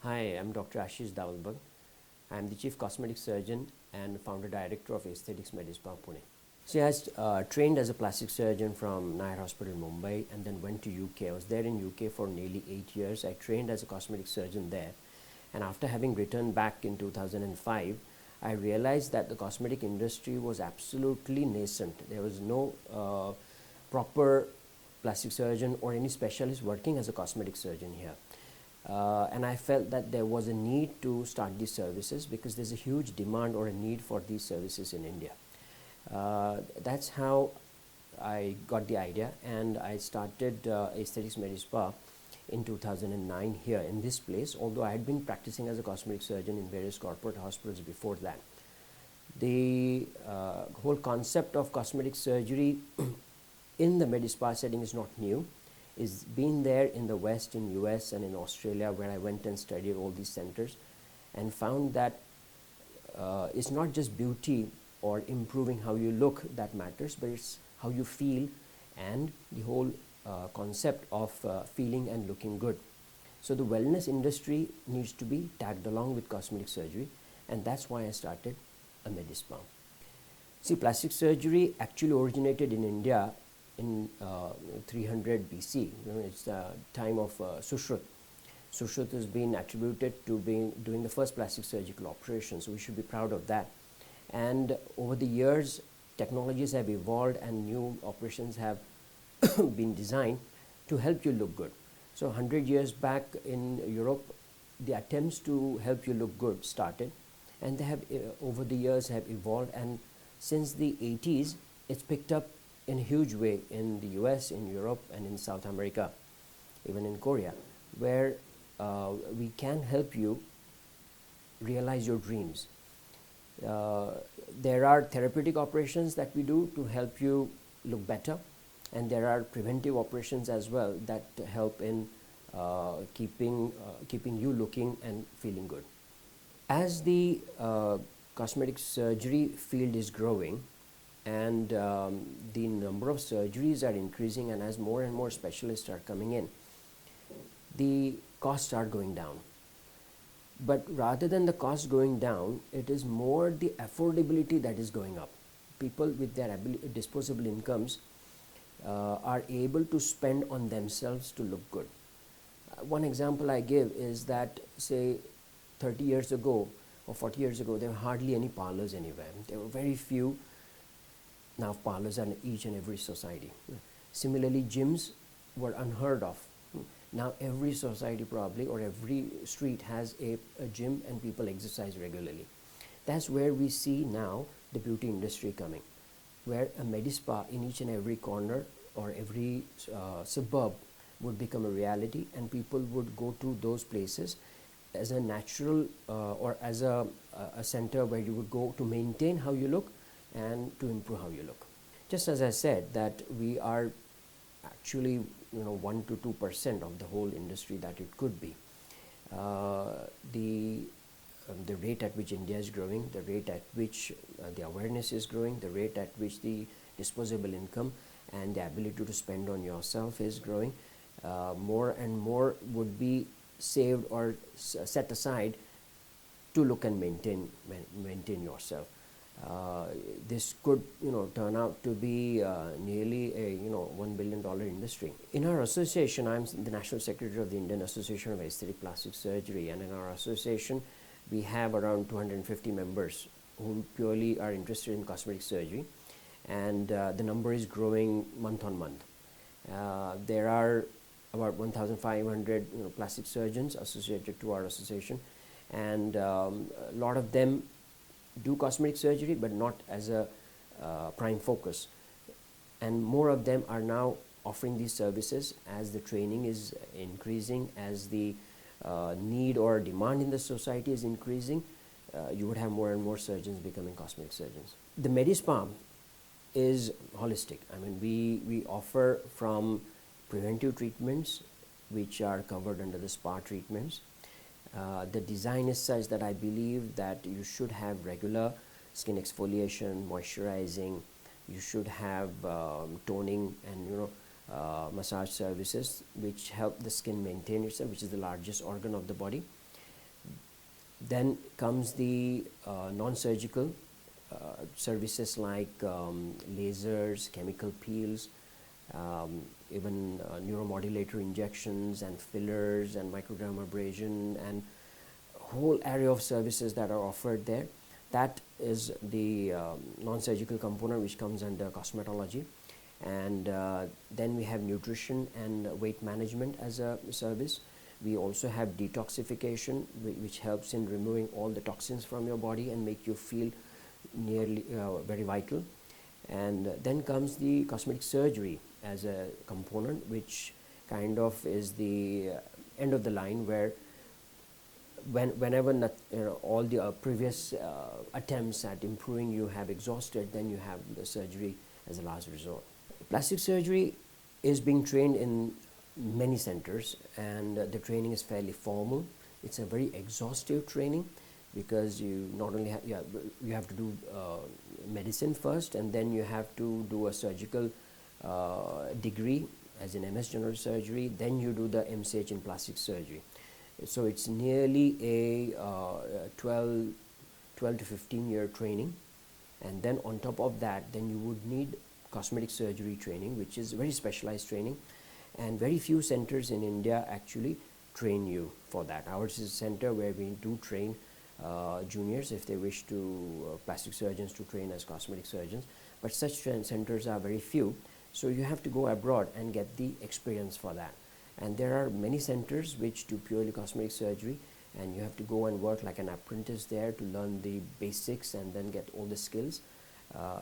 Hi, I'm Dr. Ashish Davalbhakta. I'm the Chief Cosmetic Surgeon and Founder Director of Aesthetics Medispa, Pune. See, I trained as a plastic surgeon from Nair Hospital, Mumbai, and then went to UK. I was there in UK for nearly 8 years. I trained as a cosmetic surgeon there. And after having returned back in 2005, I realized that the cosmetic industry was absolutely nascent. There was no proper plastic surgeon or any specialist working as a cosmetic surgeon here. And I felt that there was a need to start these services because there's a huge demand or a need for these services in India. That's how I got the idea, and I started Aesthetics Medispa in 2009 here in this place, although I had been practicing as a cosmetic surgeon in various corporate hospitals before that. The whole concept of cosmetic surgery in the Medispa setting is not new. It's been there in the West, in US and in Australia, where I went and studied all these centers and found that it's not just beauty or improving how you look that matters, but it's how you feel and the whole concept of feeling and looking good. So the wellness industry needs to be tagged along with cosmetic surgery, and that's why I started a Medispa. See, plastic surgery actually originated in India in 300 BC. It's the time of Sushrut. Sushrut has been attributed to doing the first plastic surgical operation, so we should be proud of that. And over the years, technologies have evolved and new operations have been designed to help you look good. So 100 years back in Europe, the attempts to help you look good started, and they have over the years have evolved, and since the 80s, it's picked up in a huge way in the US, in Europe, and in South America, even in Korea, where we can help you realize your dreams. There are therapeutic operations that we do to help you look better, and there are preventive operations as well that help in keeping you looking and feeling good. As the cosmetic surgery field is growing, and the number of surgeries are increasing, and as more and more specialists are coming in, the costs are going down. But rather than the cost going down, it is more the affordability that is going up. People with their disposable incomes are able to spend on themselves to look good. One example I give is that, say, 30 years ago or 40 years ago, there were hardly any parlors anywhere. There were very few. Now parlors are in each and every society. Similarly, gyms were unheard of. Now every society probably or every street has a gym, and people exercise regularly. That's where we see now the beauty industry coming, where a Medispa in each and every corner or every suburb would become a reality, and people would go to those places as a natural or as a center where you would go to maintain how you look and to improve how you look. Just as I said that we are actually 1 to 2% of the whole industry that it could be. The rate at which India is growing, the rate at which the awareness is growing, the rate at which the disposable income and the ability to spend on yourself is growing, more and more would be saved or set aside to look and maintain yourself. This could turn out to be nearly a $1 billion industry. In our association, I'm the National Secretary of the Indian Association of Aesthetic Plastic Surgery, and in our association we have around 250 members who purely are interested in cosmetic surgery, and the number is growing month on month. There are about 1,500 plastic surgeons associated to our association, and a lot of them do cosmetic surgery, but not as a prime focus. And more of them are now offering these services as the training is increasing, as the need or demand in the society is increasing. You would have more and more surgeons becoming cosmetic surgeons. The Medispa is holistic. I mean, we offer from preventive treatments, which are covered under the spa treatments. The design is such that I believe that you should have regular skin exfoliation, moisturizing. You should have toning and massage services which help the skin maintain itself, which is the largest organ of the body. Then comes the non-surgical services like lasers, chemical peels, even neuromodulator injections and fillers and microdermabrasion and whole area of services that are offered there. That is the non-surgical component, which comes under cosmetology. And then we have nutrition and weight management as a service. We also have detoxification, which helps in removing all the toxins from your body and make you feel nearly very vital. And then comes the cosmetic surgery as a component, which kind of is the end of the line, where whenever all the previous attempts at improving you have exhausted, then you have the surgery as a last resort. Plastic surgery is being trained in many centers, and the training is fairly formal. It's a very exhaustive training, because you not only you have to do medicine first, and then you have to do a surgical degree as in MS general surgery, then you do the MCH in plastic surgery. So it's nearly a 12 to 15 year training, and then on top of that, then you would need cosmetic surgery training, which is very specialized training, and very few centers in India actually train you for that. Ours is a center where we do train juniors if they wish to, plastic surgeons to train as cosmetic surgeons, but such centers are very few, so you have to go abroad and get the experience for that. And there are many centers which do purely cosmetic surgery, and you have to go and work like an apprentice there to learn the basics and then get all the skills,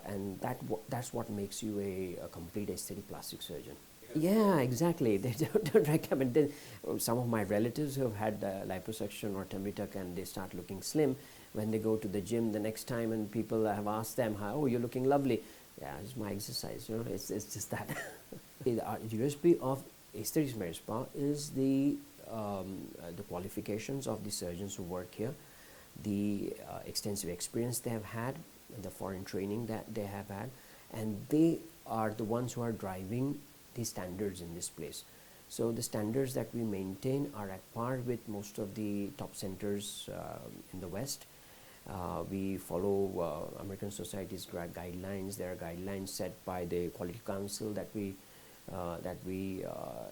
and that's what makes you a complete aesthetic plastic surgeon. Yeah, exactly. They don't recommend it. Some of my relatives who have had liposuction or tummy tuck and they start looking slim, when they go to the gym the next time and people have asked them, "Oh, you're looking lovely." Yeah, it's my exercise. It's just that. The USP of Aesthetics Medispa is the qualifications of the surgeons who work here, the extensive experience they have had, the foreign training that they have had, and they are the ones who are driving the standards in this place. So the standards that we maintain are at par with most of the top centers in the West. We follow American Society's guidelines. There are guidelines set by the Quality Council that we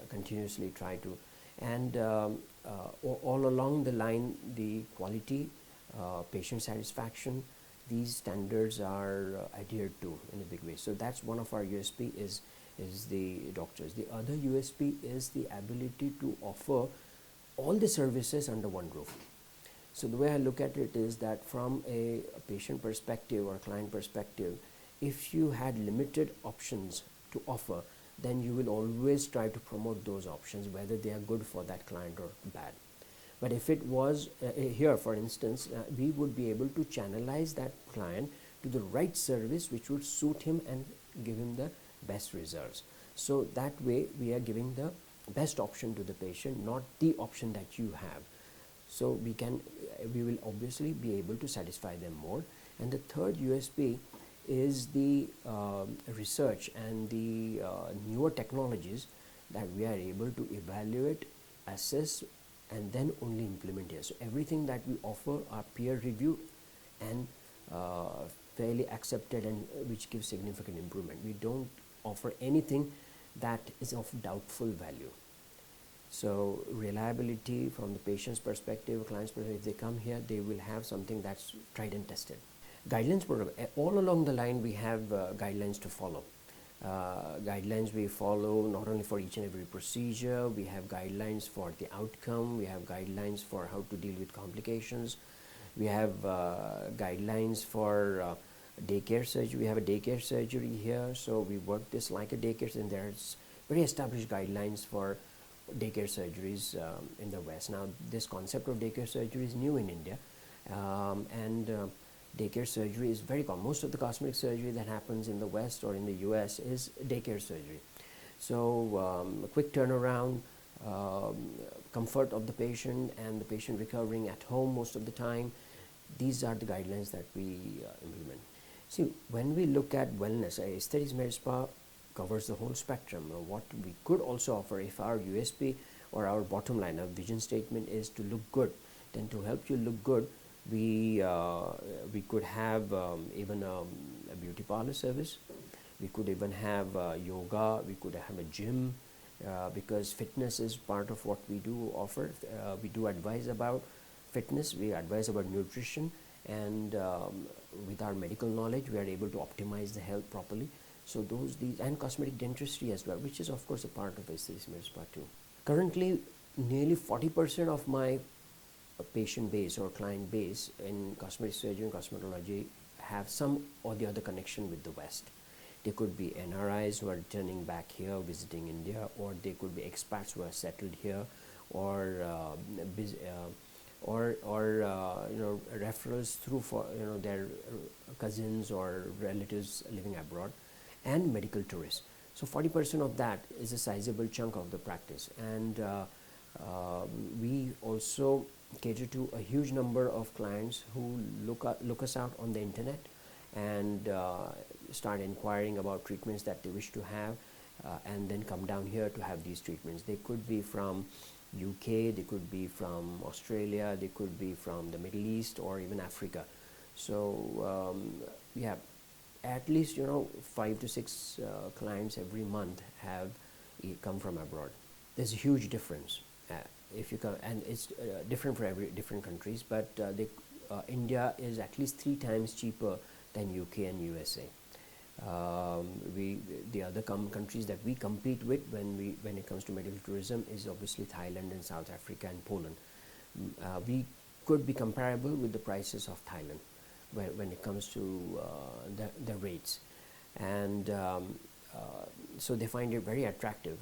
continuously try to, and all along the line, the quality, patient satisfaction, these standards are adhered to in a big way. So that's one of our USP is the doctors. The other USP is the ability to offer all the services under one roof. So the way I look at it is that from a patient perspective or client perspective, if you had limited options to offer, then you will always try to promote those options, whether they are good for that client or bad. But if it was here, for instance, we would be able to channelize that client to the right service which would suit him and give him the best results. So that way we are giving the best option to the patient, not the option that you have. So we will obviously be able to satisfy them more. And the third USP is the research and the newer technologies that we are able to evaluate, assess, and then only implement here. So everything that we offer are peer reviewed and fairly accepted, and which gives significant improvement. We don't offer anything that is of doubtful value. So reliability from the patient's perspective, client's perspective, if they come here, they will have something that's tried and tested. Guidelines program, all along the line we have guidelines to follow. Guidelines we follow not only for each and every procedure, we have guidelines for the outcome, we have guidelines for how to deal with complications, we have guidelines for daycare surgery. We have a daycare surgery here, so we work this like a daycare, and there's very established guidelines for daycare surgeries in the West. Now this concept of daycare surgery is new in India, and daycare surgery is very common. Most of the cosmetic surgery that happens in the West or in the US is daycare surgery. So quick turnaround, comfort of the patient, and the patient recovering at home most of the time. These are the guidelines that we implement. See, when we look at wellness, Aesthetics Medispa covers the whole spectrum. What we could also offer, if our USP or our bottom line, our vision statement is to look good, then to help you look good, We could have even a beauty parlor service. We could even have yoga. We could have a gym, because fitness is part of what we do offer. We do advise about fitness. We advise about nutrition, and with our medical knowledge, we are able to optimize the health properly. So these and cosmetic dentistry as well, which is of course a part of Aesthetics Medispa too. Currently, nearly 40% of my patient base or client base in cosmetic surgery and cosmetology have some or the other connection with the West. They could be NRIs who are returning back here, visiting India, or they could be expats who are settled here, or referrals through for their cousins or relatives living abroad, and medical tourists. So 40% of that is a sizable chunk of the practice, and we also cater to a huge number of clients who look us out on the internet and start inquiring about treatments that they wish to have, and then come down here to have these treatments. They could be from UK, they could be from Australia, they could be from the Middle East, or even Africa. So we have at least 5 to 6 clients every month have come from abroad. There's a huge difference. If you come, and it's different for different countries, but India is at least 3 times cheaper than UK and USA. The other countries that we compete with when it comes to medical tourism is obviously Thailand and South Africa and Poland. We could be comparable with the prices of Thailand when it comes to the rates, and so they find it very attractive.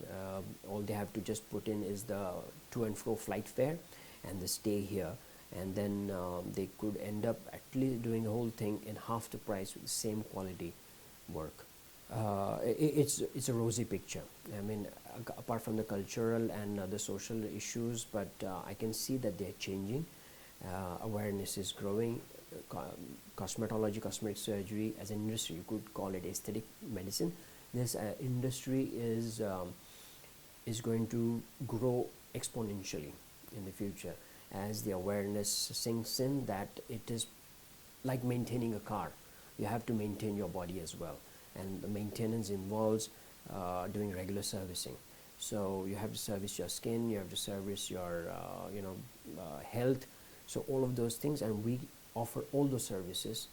All they have to just put in is the to and fro flight fare and the stay here, and then they could end up at least doing the whole thing in half the price with the same quality work. It's a rosy picture. I mean, apart from the cultural and the social issues, but I can see that they're changing. Awareness is growing. Cosmetology, cosmetic surgery as an industry, you could call it aesthetic medicine. This industry is going to grow exponentially in the future as the awareness sinks in that it is like maintaining a car. You have to maintain your body as well, and the maintenance involves doing regular servicing. So you have to service your skin, you have to service your health, so all of those things, and we offer all those services